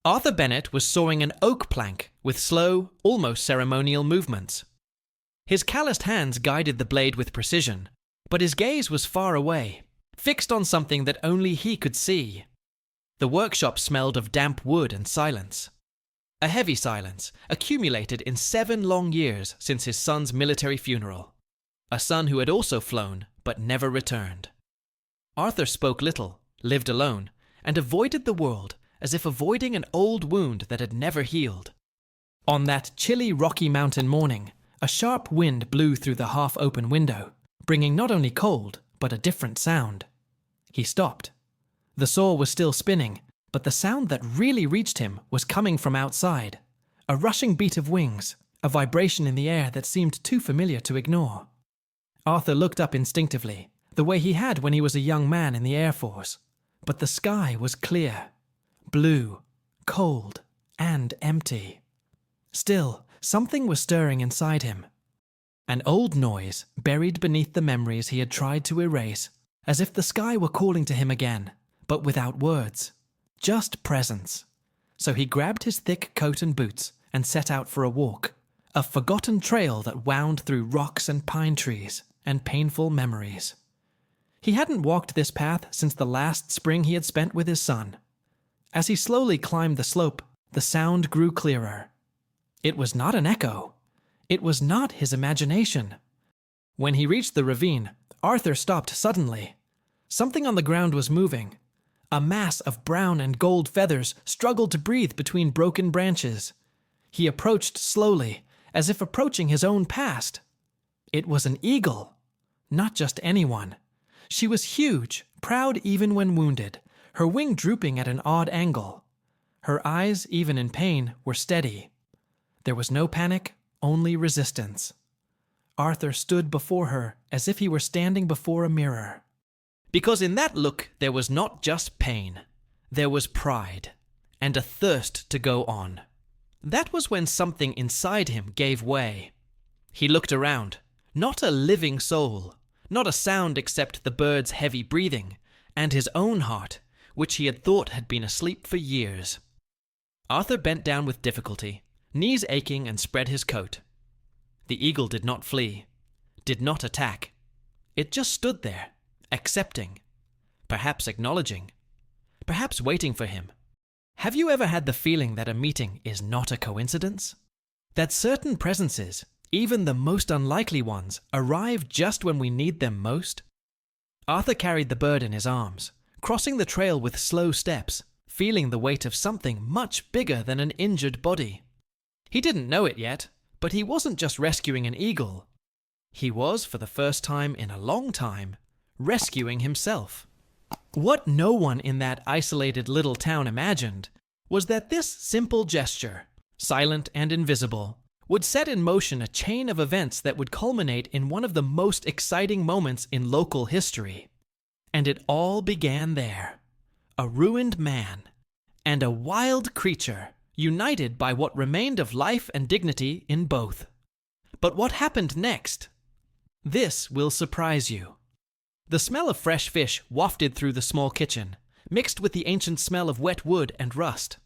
Arthur Bennett was sawing an oak plank with slow, almost ceremonial movements. His calloused hands guided the blade with precision, but his gaze was far away, fixed on something that only he could see. The workshop smelled of damp wood and silence. A heavy silence, accumulated in 7 long years since his son's military funeral. A son who had also flown, but never returned. Arthur spoke little, lived alone, and avoided the world as if avoiding an old wound that had never healed. On that chilly Rocky Mountain morning, a sharp wind blew through the half-open window, bringing not only cold, but a different sound. He stopped. The saw was still spinning, but the sound that really reached him was coming from outside. A rushing beat of wings, a vibration in the air that seemed too familiar to ignore. Arthur looked up instinctively, the way he had when he was a young man in the Air Force. But the sky was clear, blue, cold, and empty. Still, something was stirring inside him. An old noise buried beneath the memories he had tried to erase, as if the sky were calling to him again, but without words, just presence. So he grabbed his thick coat and boots and set out for a walk, a forgotten trail that wound through rocks and pine trees and painful memories. He hadn't walked this path since the last spring he had spent with his son. As he slowly climbed the slope, the sound grew clearer. It was not an echo. It was not his imagination. When he reached the ravine, Arthur stopped suddenly. Something on the ground was moving. A mass of brown and gold feathers struggled to breathe between broken branches. He approached slowly, as if approaching his own past. It was an eagle, not just anyone. She was huge, proud even when wounded, her wing drooping at an odd angle. Her eyes, even in pain, were steady. There was no panic, only resistance. Arthur stood before her as if he were standing before a mirror. Because in that look there was not just pain. There was pride, and a thirst to go on. That was when something inside him gave way. He looked around. Not a living soul. Not a sound except the bird's heavy breathing, and his own heart, which he had thought had been asleep for years. Arthur bent down with difficulty, knees aching, and spread his coat. The eagle did not flee, did not attack. It just stood there, accepting, perhaps acknowledging, perhaps waiting for him. Have you ever had the feeling that a meeting is not a coincidence? That certain presences, even the most unlikely ones, arrive just when we need them most? Arthur carried the bird in his arms, crossing the trail with slow steps, feeling the weight of something much bigger than an injured body. He didn't know it yet, but he wasn't just rescuing an eagle. He was, for the first time in a long time, rescuing himself. What no one in that isolated little town imagined was that this simple gesture, silent and invisible, would set in motion a chain of events that would culminate in one of the most exciting moments in local history. And it all began there. A ruined man and a wild creature, united by what remained of life and dignity in both. But what happened next? This will surprise you. The smell of fresh fish wafted through the small kitchen, mixed with the ancient smell of wet wood and rust.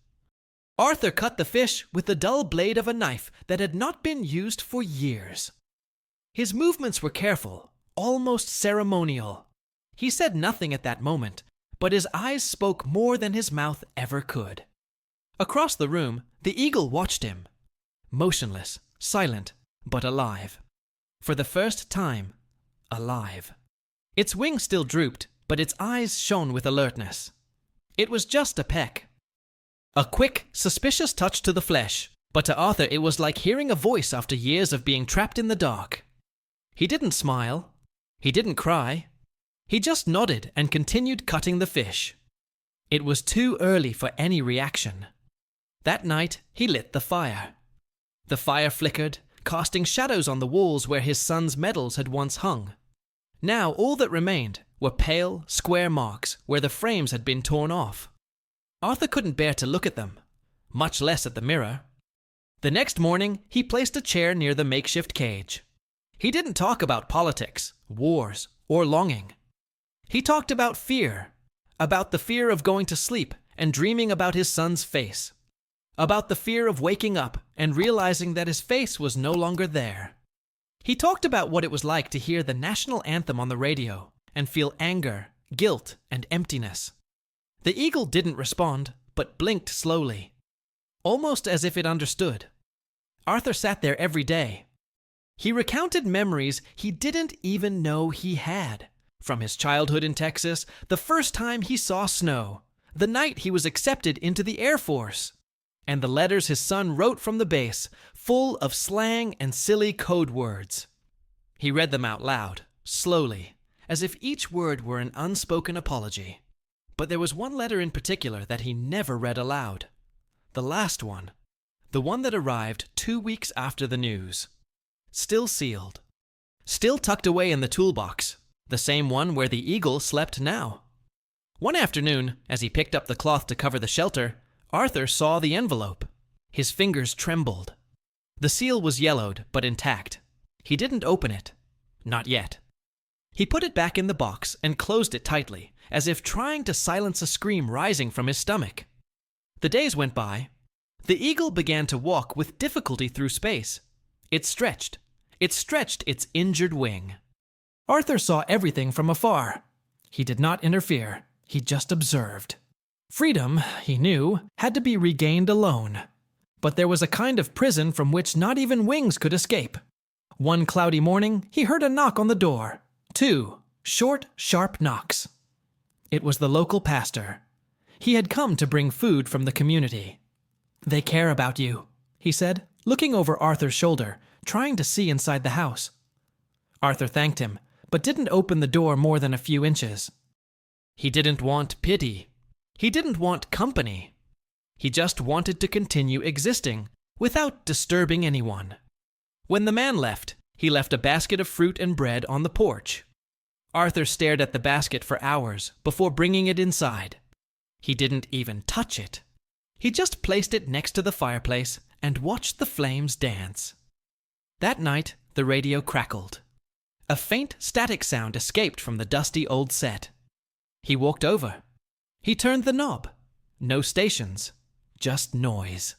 Arthur cut the fish with the dull blade of a knife that had not been used for years. His movements were careful, almost ceremonial. He said nothing at that moment, but his eyes spoke more than his mouth ever could. Across the room, the eagle watched him, motionless, silent, but alive. For the first time, alive. Its wings still drooped, but its eyes shone with alertness. It was just a peck. A quick, suspicious touch to the flesh, but to Arthur it was like hearing a voice after years of being trapped in the dark. He didn't smile. He didn't cry. He just nodded and continued cutting the fish. It was too early for any reaction. That night, he lit the fire. The fire flickered, casting shadows on the walls where his son's medals had once hung. Now all that remained were pale, square marks where the frames had been torn off. Arthur couldn't bear to look at them, much less at the mirror. The next morning, he placed a chair near the makeshift cage. He didn't talk about politics, wars, or longing. He talked about fear, about the fear of going to sleep and dreaming about his son's face, about the fear of waking up and realizing that his face was no longer there. He talked about what it was like to hear the national anthem on the radio and feel anger, guilt, and emptiness. The eagle didn't respond, but blinked slowly, almost as if it understood. Arthur sat there every day. He recounted memories he didn't even know he had, from his childhood in Texas, the first time he saw snow, the night he was accepted into the Air Force, and the letters his son wrote from the base, full of slang and silly code words. He read them out loud, slowly, as if each word were an unspoken apology. But there was one letter in particular that he never read aloud. The last one. The one that arrived 2 weeks after the news. Still sealed. Still tucked away in the toolbox. The same one where the eagle slept now. One afternoon, as he picked up the cloth to cover the shelter, Arthur saw the envelope. His fingers trembled. The seal was yellowed, but intact. He didn't open it. Not yet. He put it back in the box and closed it tightly, as if trying to silence a scream rising from his stomach. The days went by. The eagle began to walk with difficulty through space. It stretched. It stretched its injured wing. Arthur saw everything from afar. He did not interfere. He just observed. Freedom, he knew, had to be regained alone. But there was a kind of prison from which not even wings could escape. One cloudy morning, he heard a knock on the door. 2 short, sharp knocks. It was the local pastor. He had come to bring food from the community. "They care about you," he said, looking over Arthur's shoulder, trying to see inside the house. Arthur thanked him, but didn't open the door more than a few inches. He didn't want pity. He didn't want company. He just wanted to continue existing without disturbing anyone. When the man left, he left a basket of fruit and bread on the porch. Arthur stared at the basket for hours before bringing it inside. He didn't even touch it. He just placed it next to the fireplace and watched the flames dance. That night, the radio crackled. A faint static sound escaped from the dusty old set. He walked over. He turned the knob. No stations, just noise.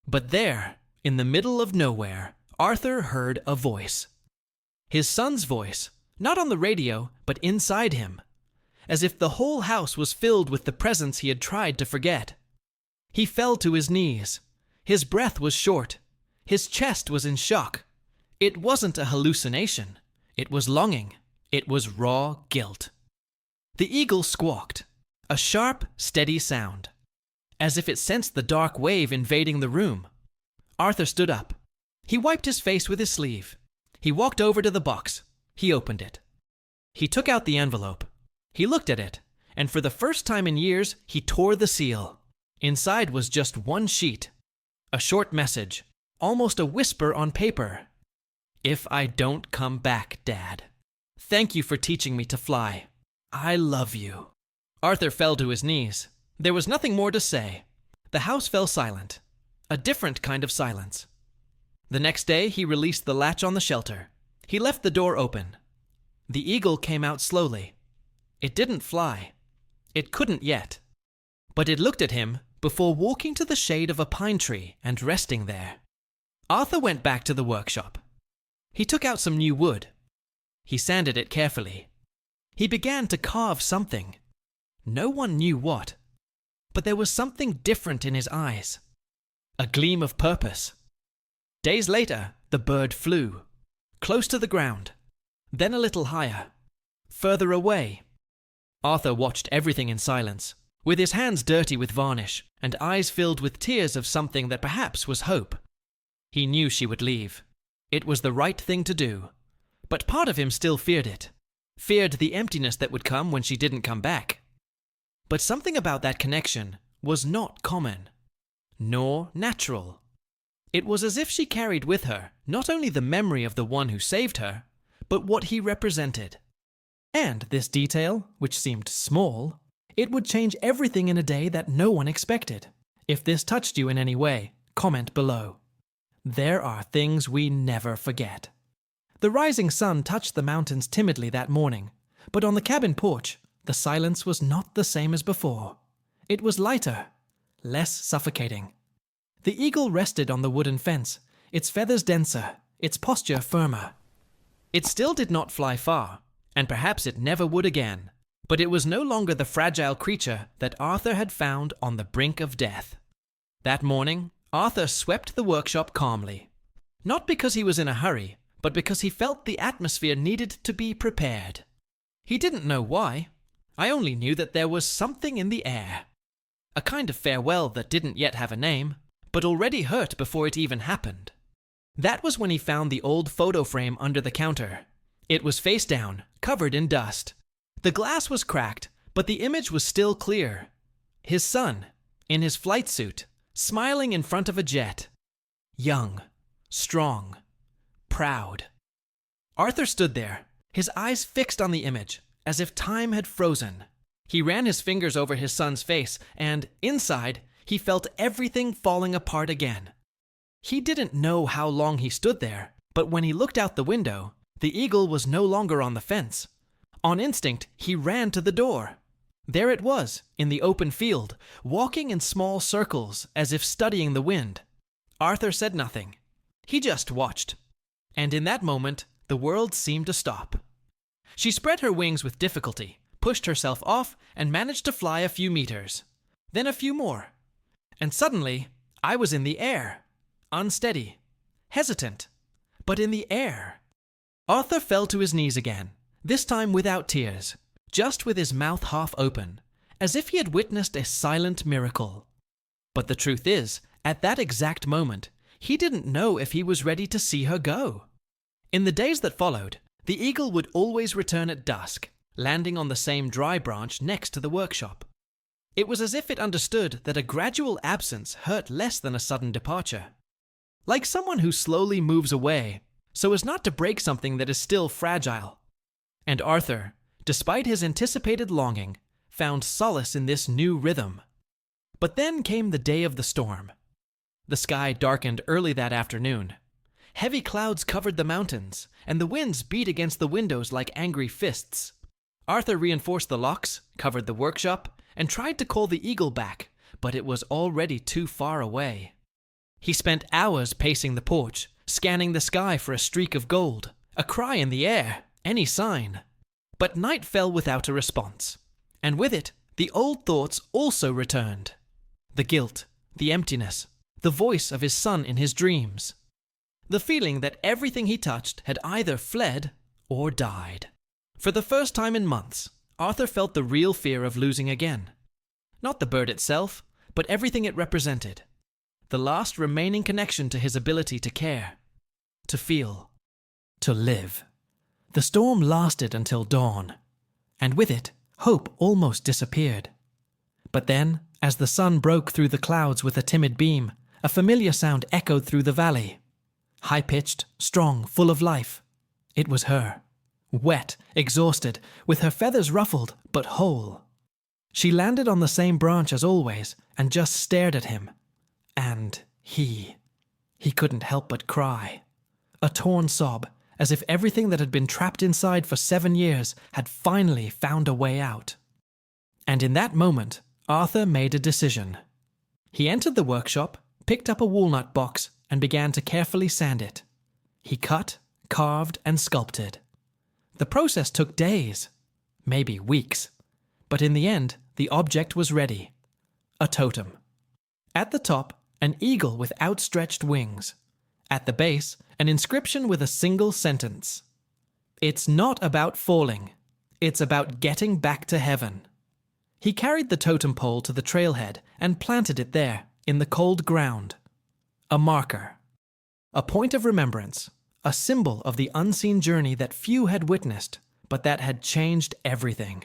But there, in the middle of nowhere, Arthur heard a voice. His son's voice, not on the radio, but inside him, as if the whole house was filled with the presence he had tried to forget. He fell to his knees. His breath was short. His chest was in shock. It wasn't a hallucination. It was longing. It was raw guilt. The eagle squawked, a sharp, steady sound, as if it sensed the dark wave invading the room. Arthur stood up. He wiped his face with his sleeve. He walked over to the box. He opened it. He took out the envelope. He looked at it, and for the first time in years, he tore the seal. Inside was just one sheet. A short message, almost a whisper on paper. "If I don't come back, Dad. Thank you for teaching me to fly. I love you." Arthur fell to his knees. There was nothing more to say. The house fell silent. A different kind of silence. The next day, he released the latch on the shelter. He left the door open. The eagle came out slowly. It didn't fly. It couldn't yet. But it looked at him before walking to the shade of a pine tree and resting there. Arthur went back to the workshop. He took out some new wood. He sanded it carefully. He began to carve something. No one knew what. But there was something different in his eyes. A gleam of purpose. Days later, the bird flew. Close to the ground. Then a little higher. Further away. Arthur watched everything in silence, with his hands dirty with varnish and eyes filled with tears of something that perhaps was hope. He knew she would leave. It was the right thing to do. But part of him still feared it. Feared the emptiness that would come when she didn't come back. But something about that connection was not common, nor natural. It was as if she carried with her not only the memory of the one who saved her, but what he represented. And this detail, which seemed small, it would change everything in a day that no one expected. If this touched you in any way, comment below. There are things we never forget. The rising sun touched the mountains timidly that morning, but on the cabin porch, the silence was not the same as before. It was lighter, less suffocating. The eagle rested on the wooden fence, its feathers denser, its posture firmer. It still did not fly far, and perhaps it never would again, but it was no longer the fragile creature that Arthur had found on the brink of death. That morning, Arthur swept the workshop calmly. Not because he was in a hurry, but because he felt the atmosphere needed to be prepared. He didn't know why. I only knew that there was something in the air. A kind of farewell that didn't yet have a name, but already hurt before it even happened. That was when he found the old photo frame under the counter. It was face down, covered in dust. The glass was cracked, but the image was still clear. His son, in his flight suit, smiling in front of a jet. Young, strong, proud. Arthur stood there, his eyes fixed on the image, as if time had frozen. He ran his fingers over his son's face, and, inside, he felt everything falling apart again. He didn't know how long he stood there, but when he looked out the window, the eagle was no longer on the fence. On instinct, he ran to the door. There it was, in the open field, walking in small circles as if studying the wind. Arthur said nothing. He just watched. And in that moment, the world seemed to stop. She spread her wings with difficulty, pushed herself off, and managed to fly a few meters. Then a few more. And suddenly, I was in the air. Unsteady. Hesitant. But in the air. Arthur fell to his knees again, this time without tears, just with his mouth half open, as if he had witnessed a silent miracle. But the truth is, at that exact moment, he didn't know if he was ready to see her go. In the days that followed, the eagle would always return at dusk, landing on the same dry branch next to the workshop. It was as if it understood that a gradual absence hurt less than a sudden departure. Like someone who slowly moves away, so as not to break something that is still fragile. And Arthur, despite his anticipated longing, found solace in this new rhythm. But then came the day of the storm. The sky darkened early that afternoon. Heavy clouds covered the mountains, and the winds beat against the windows like angry fists. Arthur reinforced the locks, covered the workshop, and tried to call the eagle back, but it was already too far away. He spent hours pacing the porch, scanning the sky for a streak of gold, a cry in the air, any sign. But night fell without a response, and with it, the old thoughts also returned. The guilt, the emptiness, the voice of his son in his dreams. The feeling that everything he touched had either fled or died. For the first time in months, Arthur felt the real fear of losing again. Not the bird itself, but everything it represented. The last remaining connection to his ability to care, to feel, to live. The storm lasted until dawn, and with it, hope almost disappeared. But then, as the sun broke through the clouds with a timid beam, a familiar sound echoed through the valley. High-pitched, strong, full of life. It was her. Wet, exhausted, with her feathers ruffled, but whole. She landed on the same branch as always, and just stared at him. And he couldn't help but cry. A torn sob, as if everything that had been trapped inside for 7 years had finally found a way out. And in that moment, Arthur made a decision. He entered the workshop, picked up a walnut box, and began to carefully sand it. He cut, carved, and sculpted. The process took days, maybe weeks, but in the end, the object was ready. A totem. At the top, an eagle with outstretched wings. At the base, an inscription with a single sentence. It's not about falling. It's about getting back to heaven. He carried the totem pole to the trailhead and planted it there, in the cold ground. A marker. A point of remembrance. A symbol of the unseen journey that few had witnessed, but that had changed everything.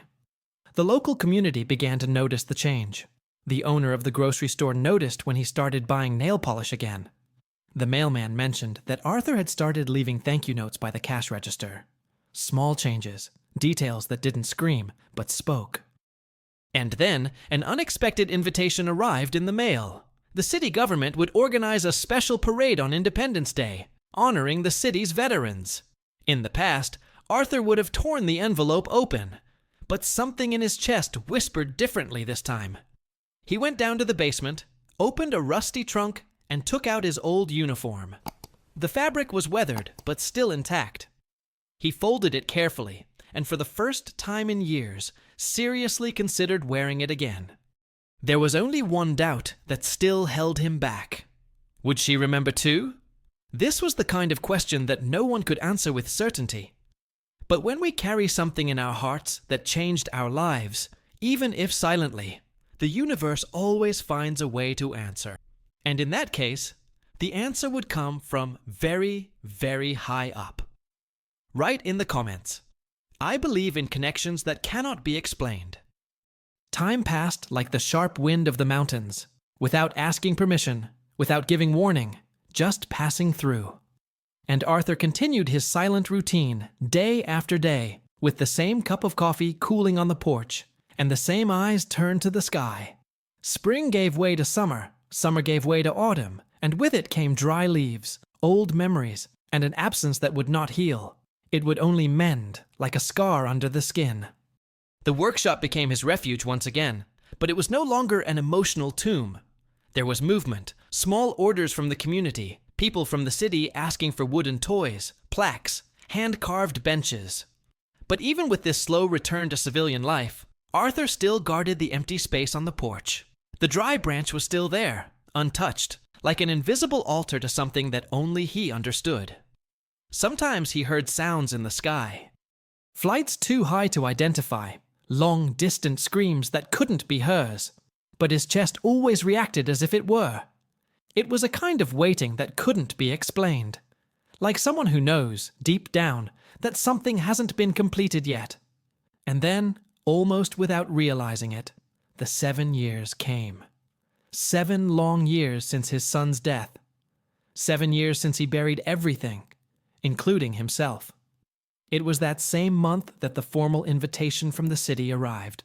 The local community began to notice the change. The owner of the grocery store noticed when he started buying nail polish again. The mailman mentioned that Arthur had started leaving thank you notes by the cash register. Small changes, details that didn't scream, but spoke. And then, an unexpected invitation arrived in the mail. The city government would organize a special parade on Independence Day, honoring the city's veterans. In the past, Arthur would have torn the envelope open, but something in his chest whispered differently this time. He went down to the basement, opened a rusty trunk, and took out his old uniform. The fabric was weathered, but still intact. He folded it carefully, and for the first time in years, seriously considered wearing it again. There was only one doubt that still held him back. Would she remember too? This was the kind of question that no one could answer with certainty. But when we carry something in our hearts that changed our lives, even if silently, the universe always finds a way to answer. And in that case, the answer would come from very, very high up. Write in the comments, I believe in connections that cannot be explained. Time passed like the sharp wind of the mountains, without asking permission, without giving warning, just passing through. And Arthur continued his silent routine day after day, with the same cup of coffee cooling on the porch, and the same eyes turned to the sky. Spring gave way to summer, summer gave way to autumn, and with it came dry leaves, old memories, and an absence that would not heal. It would only mend, like a scar under the skin. The workshop became his refuge once again, but it was no longer an emotional tomb. There was movement, small orders from the community, people from the city asking for wooden toys, plaques, hand-carved benches. But even with this slow return to civilian life, Arthur still guarded the empty space on the porch. The dry branch was still there, untouched, like an invisible altar to something that only he understood. Sometimes he heard sounds in the sky. Flights too high to identify, long, distant screams that couldn't be hers, but his chest always reacted as if it were. It was a kind of waiting that couldn't be explained, like someone who knows, deep down, that something hasn't been completed yet. And then, almost without realizing it, the 7 years came. 7 long years since his son's death. 7 years since he buried everything, including himself. It was that same month that the formal invitation from the city arrived.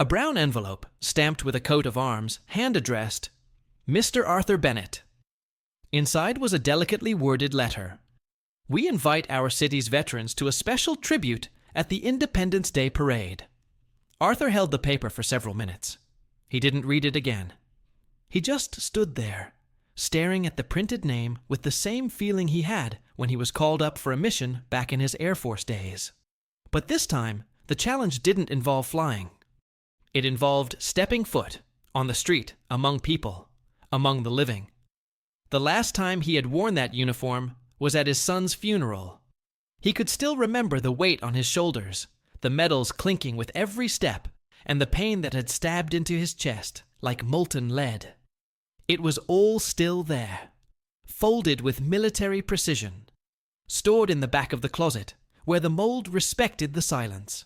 A brown envelope, stamped with a coat of arms, hand-addressed, Mr. Arthur Bennett. Inside was a delicately worded letter. We invite our city's veterans to a special tribute at the Independence Day Parade. Arthur held the paper for several minutes. He didn't read it again. He just stood there, staring at the printed name with the same feeling he had when he was called up for a mission back in his Air Force days. But this time, the challenge didn't involve flying. It involved stepping foot on the street, among people, among the living. The last time he had worn that uniform was at his son's funeral. He could still remember the weight on his shoulders, the medals clinking with every step, and the pain that had stabbed into his chest like molten lead. It was all still there, folded with military precision, stored in the back of the closet, where the mold respected the silence.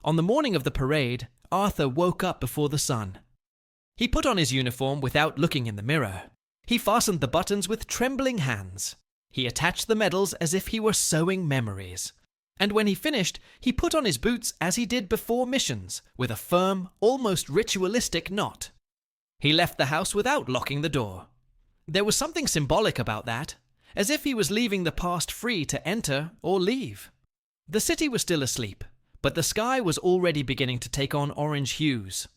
On the morning of the parade, Arthur woke up before the sun. He put on his uniform without looking in the mirror. He fastened the buttons with trembling hands. He attached the medals as if he were sewing memories. And when he finished, he put on his boots as he did before missions, with a firm, almost ritualistic knot. He left the house without locking the door. There was something symbolic about that, as if he was leaving the past free to enter or leave. The city was still asleep, but the sky was already beginning to take on orange hues.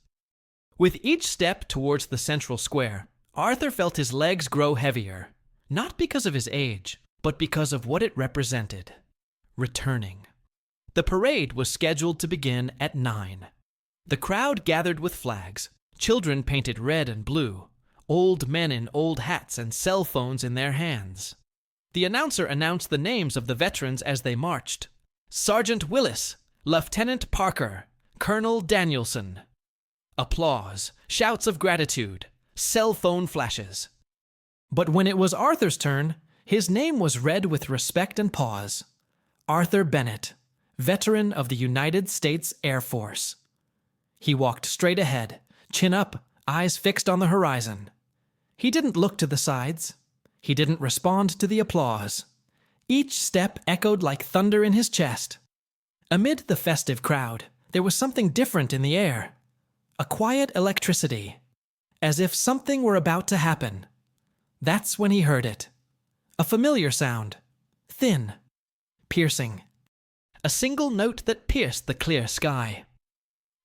With each step towards the central square, Arthur felt his legs grow heavier, not because of his age, but because of what it represented. Returning. The parade was scheduled to begin at 9. The crowd gathered with flags, children painted red and blue, old men in old hats and cell phones in their hands. The announcer announced the names of the veterans as they marched. Sergeant Willis, Lieutenant Parker, Colonel Danielson. Applause, shouts of gratitude, cell phone flashes. But when it was Arthur's turn, his name was read with respect and pause. Arthur Bennett, veteran of the United States Air Force. He walked straight ahead, chin up, eyes fixed on the horizon. He didn't look to the sides. He didn't respond to the applause. Each step echoed like thunder in his chest. Amid the festive crowd, there was something different in the air. A quiet electricity, as if something were about to happen. That's when he heard it. A familiar sound, thin, piercing. A single note that pierced the clear sky.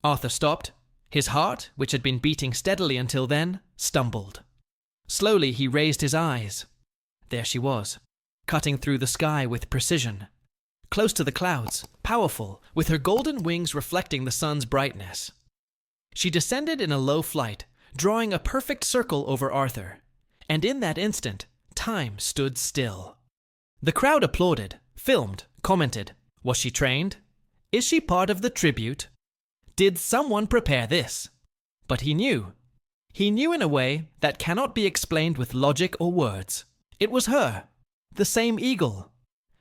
Arthur stopped. His heart, which had been beating steadily until then, stumbled. Slowly he raised his eyes. There she was, cutting through the sky with precision. Close to the clouds, powerful, with her golden wings reflecting the sun's brightness. She descended in a low flight, drawing a perfect circle over Arthur. And in that instant, time stood still. The crowd applauded, filmed, commented. Was she trained? Is she part of the tribute? Did someone prepare this? But he knew. He knew in a way that cannot be explained with logic or words. It was her, the same eagle.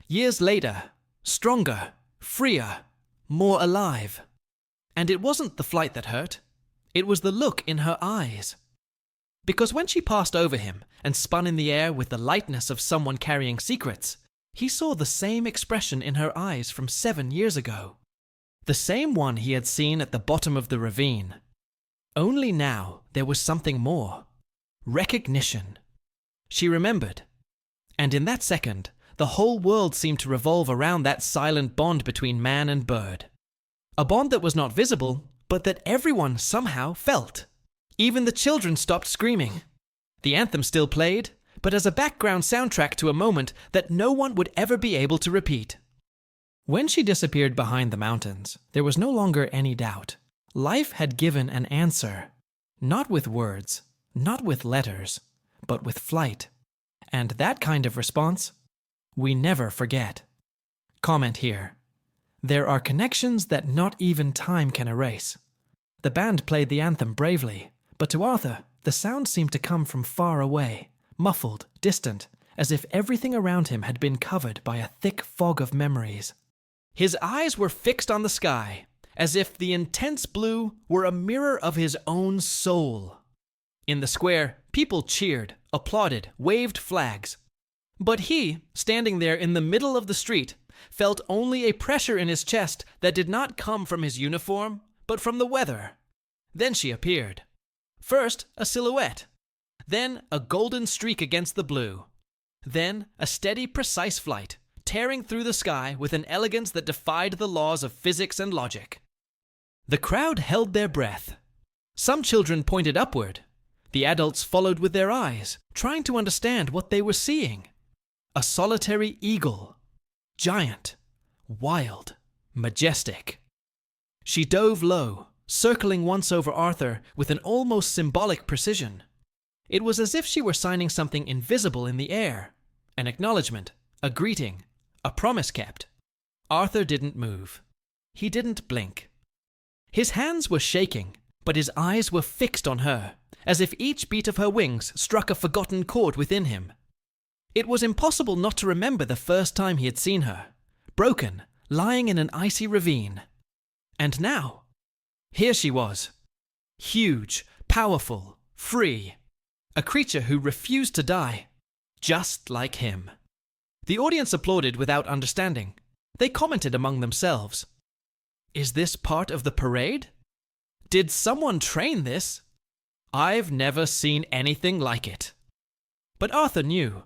Years later, stronger, freer, more alive. And it wasn't the flight that hurt. It was the look in her eyes. Because when she passed over him and spun in the air with the lightness of someone carrying secrets, he saw the same expression in her eyes from 7 years ago. The same one he had seen at the bottom of the ravine. Only now there was something more. Recognition. She remembered. And in that second, the whole world seemed to revolve around that silent bond between man and bird. A bond that was not visible, but that everyone somehow felt. Even the children stopped screaming. The anthem still played, but as a background soundtrack to a moment that no one would ever be able to repeat. When she disappeared behind the mountains, there was no longer any doubt. Life had given an answer. Not with words, not with letters, but with flight. And that kind of response, we never forget. Comment here. There are connections that not even time can erase. The band played the anthem bravely, but to Arthur, the sound seemed to come from far away, muffled, distant, as if everything around him had been covered by a thick fog of memories. His eyes were fixed on the sky, as if the intense blue were a mirror of his own soul. In the square, people cheered, applauded, waved flags. But he, standing there in the middle of the street, felt only a pressure in his chest that did not come from his uniform, but from the weather. Then she appeared. First, a silhouette. Then, a golden streak against the blue. Then, a steady, precise flight, tearing through the sky with an elegance that defied the laws of physics and logic. The crowd held their breath. Some children pointed upward. The adults followed with their eyes, trying to understand what they were seeing. A solitary eagle. Giant. Wild. Majestic. She dove low, circling once over Arthur with an almost symbolic precision. It was as if she were signing something invisible in the air. An acknowledgement, a greeting, a promise kept. Arthur didn't move. He didn't blink. His hands were shaking, but his eyes were fixed on her, as if each beat of her wings struck a forgotten chord within him. It was impossible not to remember the first time he had seen her, broken, lying in an icy ravine. And now, here she was, huge, powerful, free, a creature who refused to die, just like him. The audience applauded without understanding. They commented among themselves. Is this part of the parade? Did someone train this? I've never seen anything like it. But Arthur knew.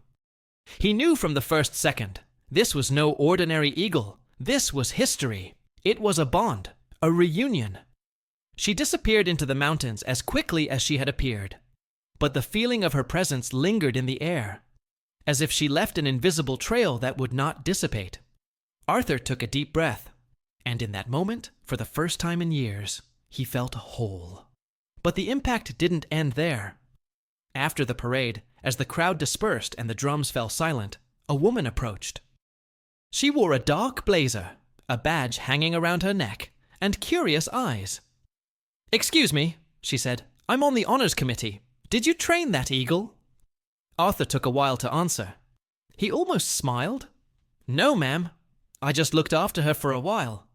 He knew from the first second. This was no ordinary eagle. This was history. It was a bond, a reunion. She disappeared into the mountains as quickly as she had appeared. But the feeling of her presence lingered in the air, as if she left an invisible trail that would not dissipate. Arthur took a deep breath, and in that moment, for the first time in years, he felt whole. But the impact didn't end there. After the parade, as the crowd dispersed and the drums fell silent, a woman approached. She wore a dark blazer, a badge hanging around her neck, and curious eyes. "Excuse me," she said. "I'm on the honors committee. Did you train that eagle?" Arthur took a while to answer. He almost smiled. "No, ma'am. I just looked after her for a while."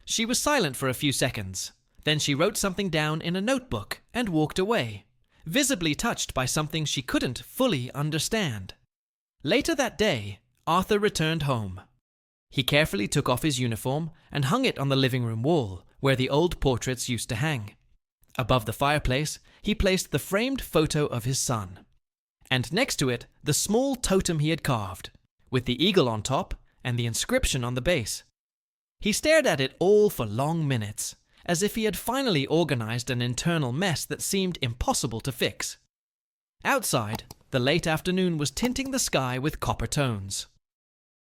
She was silent for a few seconds. Then she wrote something down in a notebook and walked away, visibly touched by something she couldn't fully understand. Later that day, Arthur returned home. He carefully took off his uniform and hung it on the living room wall, where the old portraits used to hang. Above the fireplace, he placed the framed photo of his son. And next to it, the small totem he had carved, with the eagle on top and the inscription on the base. He stared at it all for long minutes, as if he had finally organized an internal mess that seemed impossible to fix. Outside, the late afternoon was tinting the sky with copper tones.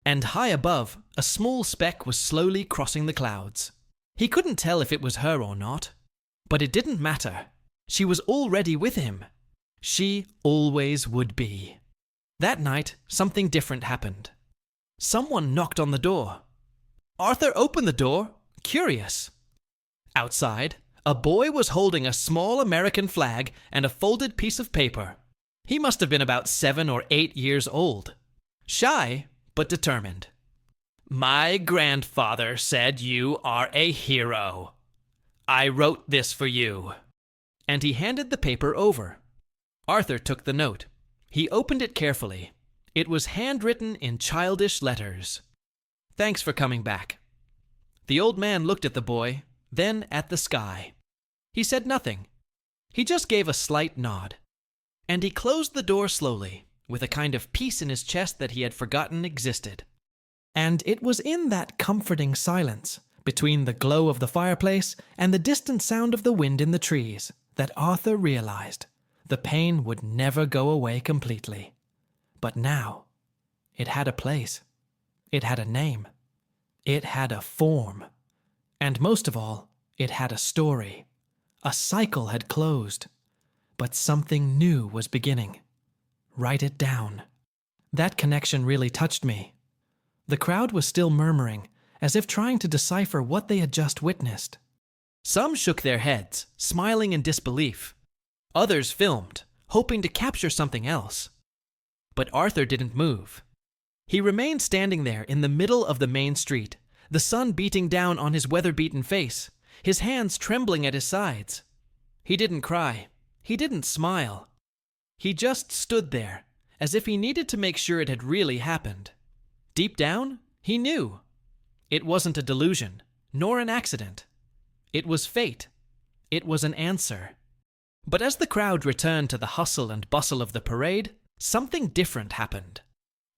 And high above, a small speck was slowly crossing the clouds. He couldn't tell if it was her or not. But it didn't matter. She was already with him. She always would be. That night, something different happened. Someone knocked on the door. Arthur opened the door, curious. Outside, a boy was holding a small American flag and a folded piece of paper. He must have been about 7 or 8 years old. Shy, but determined. "My grandfather said you are a hero. I wrote this for you." And he handed the paper over. Arthur took the note. He opened it carefully. It was handwritten in childish letters. "Thanks for coming back." The old man looked at the boy, then at the sky. He said nothing. He just gave a slight nod. And he closed the door slowly, with a kind of peace in his chest that he had forgotten existed. And it was in that comforting silence, between the glow of the fireplace and the distant sound of the wind in the trees, that Arthur realized the pain would never go away completely. But now, it had a place. It had a name. It had a form. And most of all, it had a story. A cycle had closed. But something new was beginning. Write it down. That connection really touched me. The crowd was still murmuring, as if trying to decipher what they had just witnessed. Some shook their heads, smiling in disbelief. Others filmed, hoping to capture something else. But Arthur didn't move. He remained standing there in the middle of the main street, the sun beating down on his weather-beaten face, his hands trembling at his sides. He didn't cry. He didn't smile. He just stood there, as if he needed to make sure it had really happened. Deep down, he knew. It wasn't a delusion, nor an accident. It was fate. It was an answer. But as the crowd returned to the hustle and bustle of the parade, something different happened.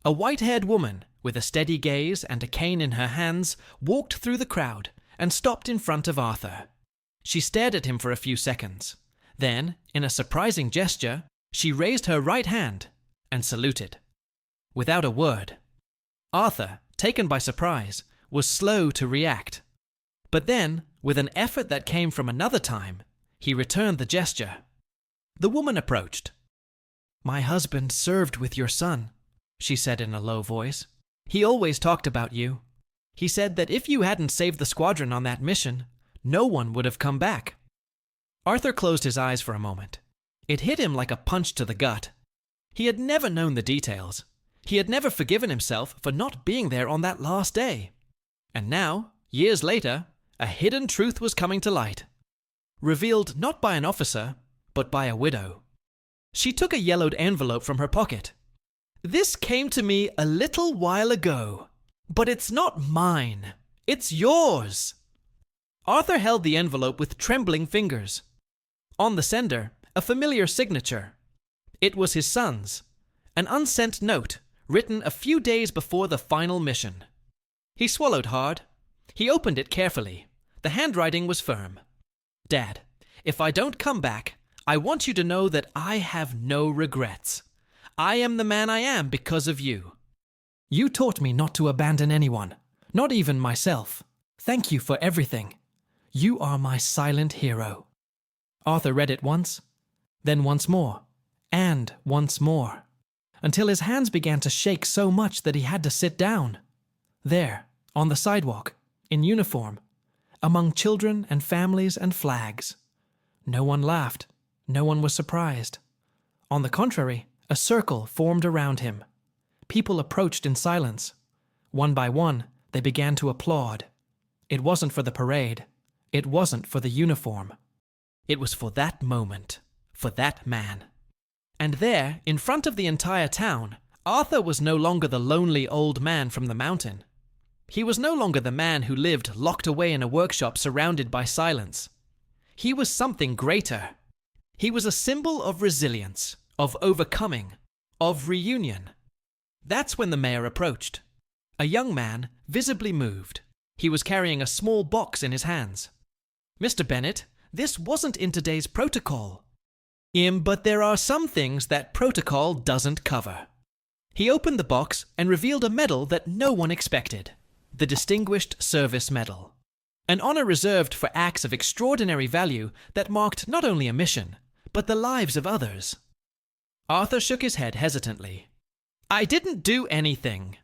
A white-haired woman, with a steady gaze and a cane in her hands, walked through the crowd and stopped in front of Arthur. She stared at him for a few seconds. Then, in a surprising gesture, she raised her right hand and saluted. Without a word. Arthur, taken by surprise, was slow to react. But then, with an effort that came from another time, he returned the gesture. The woman approached. "My husband served with your son," she said in a low voice. "He always talked about you. He said that if you hadn't saved the squadron on that mission, no one would have come back." Arthur closed his eyes for a moment. It hit him like a punch to the gut. He had never known the details. He had never forgiven himself for not being there on that last day. And now, years later, a hidden truth was coming to light. Revealed not by an officer, but by a widow. She took a yellowed envelope from her pocket. "This came to me a little while ago, but it's not mine. It's yours." Arthur held the envelope with trembling fingers. On the sender, a familiar signature. It was his son's. An unsent note, written a few days before the final mission. He swallowed hard. He opened it carefully. The handwriting was firm. "Dad, if I don't come back, I want you to know that I have no regrets. I am the man I am because of you. You taught me not to abandon anyone, not even myself. Thank you for everything. You are my silent hero." Arthur read it once, then once more, and once more, until his hands began to shake so much that he had to sit down. There, on the sidewalk, in uniform, among children and families and flags. No one laughed. No one was surprised. On the contrary, a circle formed around him. People approached in silence. One by one, they began to applaud. It wasn't for the parade. It wasn't for the uniform. It was for that moment, for that man. And there, in front of the entire town, Arthur was no longer the lonely old man from the mountain. He was no longer the man who lived locked away in a workshop surrounded by silence. He was something greater. He was a symbol of resilience, of overcoming, of reunion. That's when the mayor approached. A young man, visibly moved. He was carrying a small box in his hands. "Mr. Bennett, this wasn't in today's protocol." But there are some things that protocol doesn't cover. He opened the box and revealed a medal that no one expected. The Distinguished Service Medal. An honor reserved for acts of extraordinary value that marked not only a mission, but the lives of others. Arthur shook his head hesitantly. "I didn't do anything."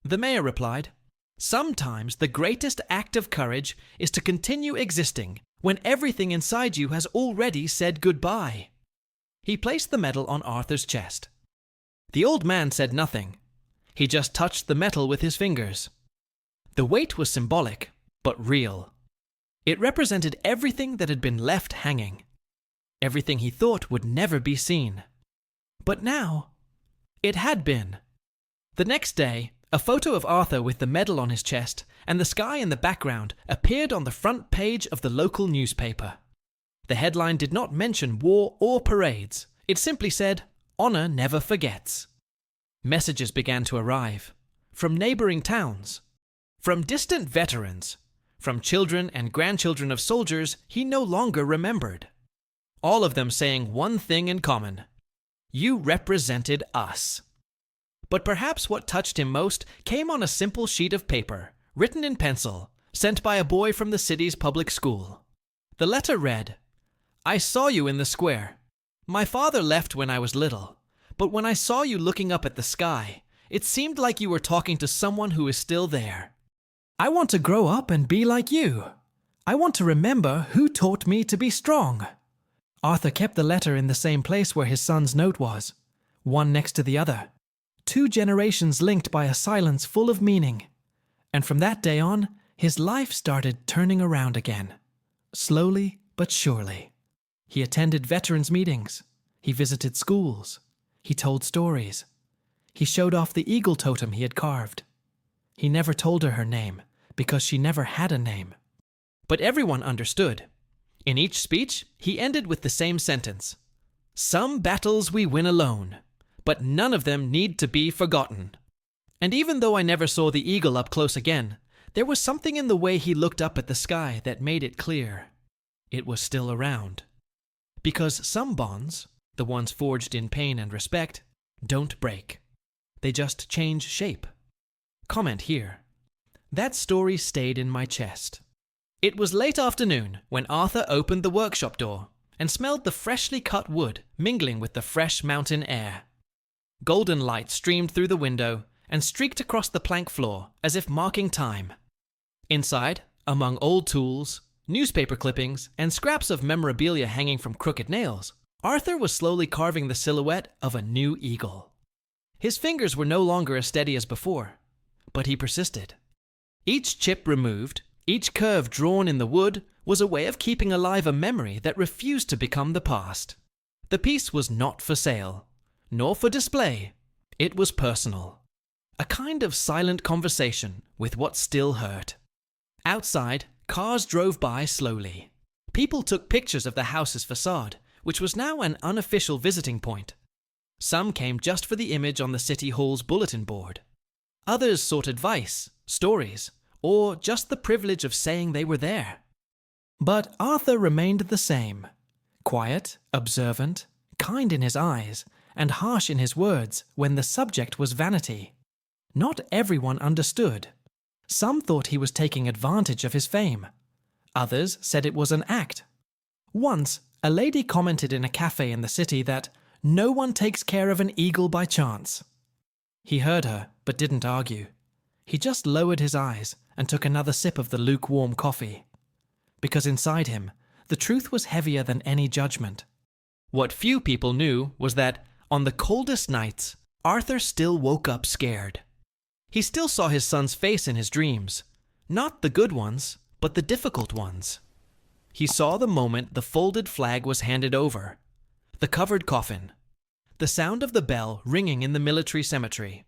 The mayor replied, "Sometimes the greatest act of courage is to continue existing when everything inside you has already said goodbye." He placed the medal on Arthur's chest. The old man said nothing. He just touched the metal with his fingers. The weight was symbolic, but real. It represented everything that had been left hanging. Everything he thought would never be seen. But now, it had been. The next day, a photo of Arthur with the medal on his chest and the sky in the background appeared on the front page of the local newspaper. The headline did not mention war or parades. It simply said, "Honor never forgets." Messages began to arrive. From neighboring towns. From distant veterans. From children and grandchildren of soldiers he no longer remembered. All of them saying one thing in common. You represented us. But perhaps what touched him most came on a simple sheet of paper, written in pencil, sent by a boy from the city's public school. The letter read, "I saw you in the square. My father left when I was little, but when I saw you looking up at the sky, it seemed like you were talking to someone who is still there. I want to grow up and be like you. I want to remember who taught me to be strong." Arthur kept the letter in the same place where his son's note was, one next to the other. 2 generations linked by a silence full of meaning. And from that day on, his life started turning around again. Slowly but surely. He attended veterans' meetings. He visited schools. He told stories. He showed off the eagle totem he had carved. He never told her name, because she never had a name. But everyone understood. In each speech, he ended with the same sentence. "Some battles we win alone, but none of them need to be forgotten." And even though I never saw the eagle up close again, there was something in the way he looked up at the sky that made it clear. It was still around. Because some bonds, the ones forged in pain and respect, don't break. They just change shape. Comment here. That story stayed in my chest. It was late afternoon when Arthur opened the workshop door and smelled the freshly cut wood mingling with the fresh mountain air. Golden light streamed through the window and streaked across the plank floor as if marking time. Inside, among old tools, newspaper clippings, and scraps of memorabilia hanging from crooked nails, Arthur was slowly carving the silhouette of a new eagle. His fingers were no longer as steady as before, but he persisted. Each chip removed, each curve drawn in the wood, was a way of keeping alive a memory that refused to become the past. The piece was not for sale, nor for display. It was personal. A kind of silent conversation with what still hurt. Outside, cars drove by slowly. People took pictures of the house's facade, which was now an unofficial visiting point. Some came just for the image on the city hall's bulletin board. Others sought advice, stories, or just the privilege of saying they were there. But Arthur remained the same. Quiet, observant, kind in his eyes, and harsh in his words when the subject was vanity. Not everyone understood. Some thought he was taking advantage of his fame. Others said it was an act. Once, a lady commented in a cafe in the city that no one takes care of an eagle by chance. He heard her, but didn't argue. He just lowered his eyes and took another sip of the lukewarm coffee. Because inside him, the truth was heavier than any judgment. What few people knew was that, on the coldest nights, Arthur still woke up scared. He still saw his son's face in his dreams. Not the good ones, but the difficult ones. He saw the moment the folded flag was handed over. The covered coffin. The sound of the bell ringing in the military cemetery.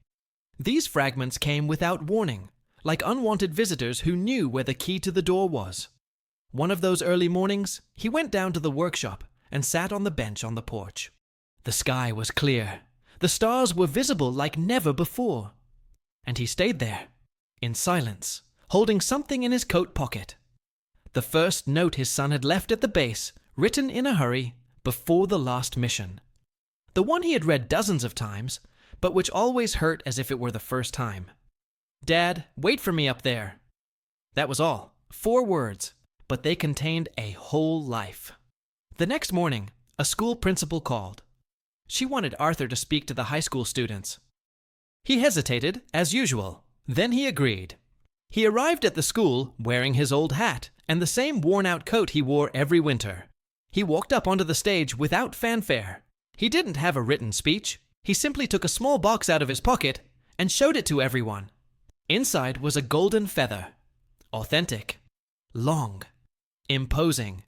These fragments came without warning, like unwanted visitors who knew where the key to the door was. One of those early mornings, he went down to the workshop and sat on the bench on the porch. The sky was clear. The stars were visible like never before. And he stayed there, in silence, holding something in his coat pocket. The first note his son had left at the base, written in a hurry, Before the Last Mission. The one he had read dozens of times, but which always hurt as if it were the first time. "Dad, wait for me up there." That was all. 4 words, but they contained a whole life. The next morning, a school principal called. She wanted Arthur to speak to the high school students. He hesitated, as usual. Then he agreed. He arrived at the school wearing his old hat and the same worn-out coat he wore every winter. He walked up onto the stage without fanfare. He didn't have a written speech. He simply took a small box out of his pocket and showed it to everyone. Inside was a golden feather. Authentic. Long. Imposing.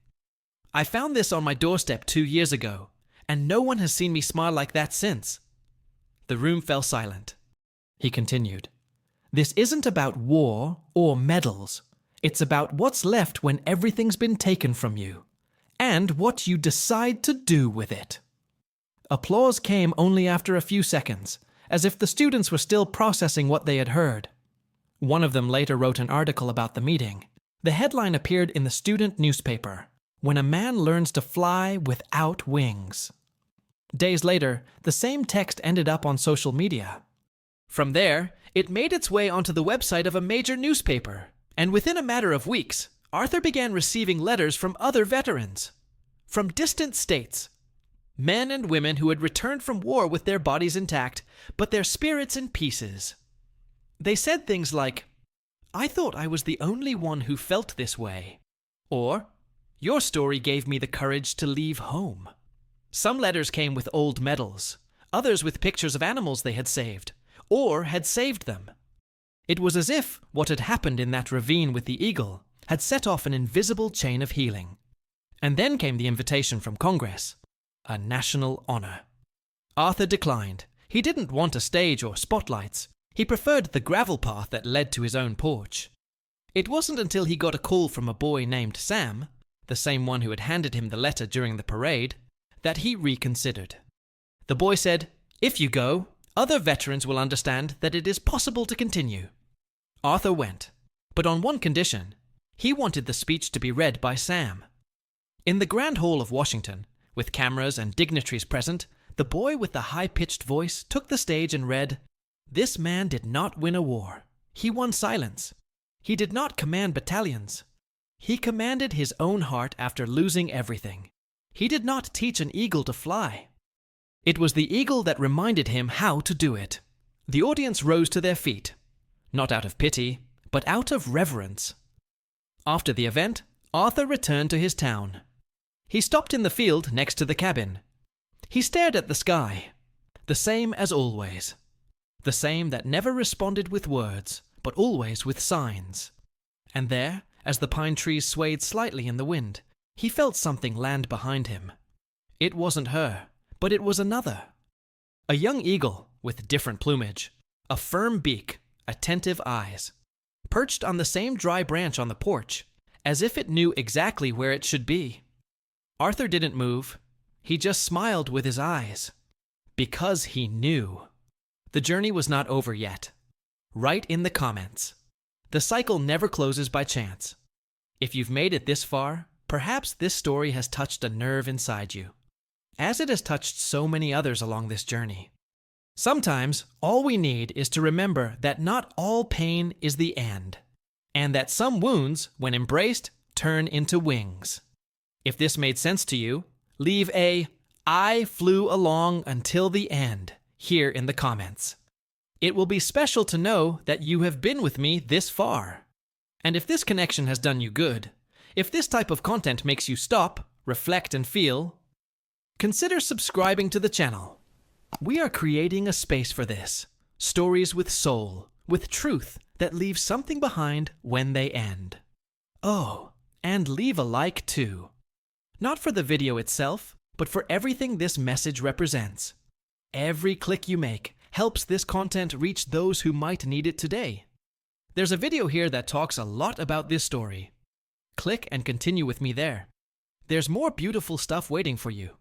"I found this on my doorstep 2 years ago, and no one has seen me smile like that since." The room fell silent. He continued. "This isn't about war or medals. It's about what's left when everything's been taken from you, and what you decide to do with it." Applause came only after a few seconds, as if the students were still processing what they had heard. One of them later wrote an article about the meeting. The headline appeared in the student newspaper, "When a Man Learns to Fly Without Wings." Days later, the same text ended up on social media. From there, it made its way onto the website of a major newspaper, and within a matter of weeks, Arthur began receiving letters from other veterans. From distant states. Men and women who had returned from war with their bodies intact, but their spirits in pieces. They said things like, "I thought I was the only one who felt this way," or, "Your story gave me the courage to leave home." Some letters came with old medals, others with pictures of animals they had saved, or had saved them. It was as if what had happened in that ravine with the eagle had set off an invisible chain of healing. And then came the invitation from Congress, a national honor. Arthur declined. He didn't want a stage or spotlights. He preferred the gravel path that led to his own porch. It wasn't until he got a call from a boy named Sam, the same one who had handed him the letter during the parade, that he reconsidered. The boy said, "If you go, other veterans will understand that it is possible to continue." Arthur went, but on one condition. He wanted the speech to be read by Sam. In the Grand Hall of Washington, with cameras and dignitaries present, the boy with the high-pitched voice took the stage and read, "This man did not win a war. He won silence. He did not command battalions. He commanded his own heart after losing everything. He did not teach an eagle to fly. It was the eagle that reminded him how to do it." The audience rose to their feet, not out of pity, but out of reverence. After the event, Arthur returned to his town. He stopped in the field next to the cabin. He stared at the sky, the same as always. The same that never responded with words, but always with signs. And there, as the pine trees swayed slightly in the wind, he felt something land behind him. It wasn't her, but it was another. A young eagle with different plumage, a firm beak, attentive eyes, perched on the same dry branch on the porch, as if it knew exactly where it should be. Arthur didn't move. He just smiled with his eyes. Because he knew. The journey was not over yet. Write in the comments. The cycle never closes by chance. If you've made it this far, perhaps this story has touched a nerve inside you, as it has touched so many others along this journey. Sometimes, all we need is to remember that not all pain is the end, and that some wounds, when embraced, turn into wings. If this made sense to you, leave a "I flew along until the end" here in the comments. It will be special to know that you have been with me this far. And if this connection has done you good, if this type of content makes you stop, reflect, and feel, consider subscribing to the channel. We are creating a space for this. Stories with soul, with truth that leave something behind when they end. Oh, and leave a like too. Not for the video itself, but for everything this message represents. Every click you make helps this content reach those who might need it today. There's a video here that talks a lot about this story. Click and continue with me there. There's more beautiful stuff waiting for you.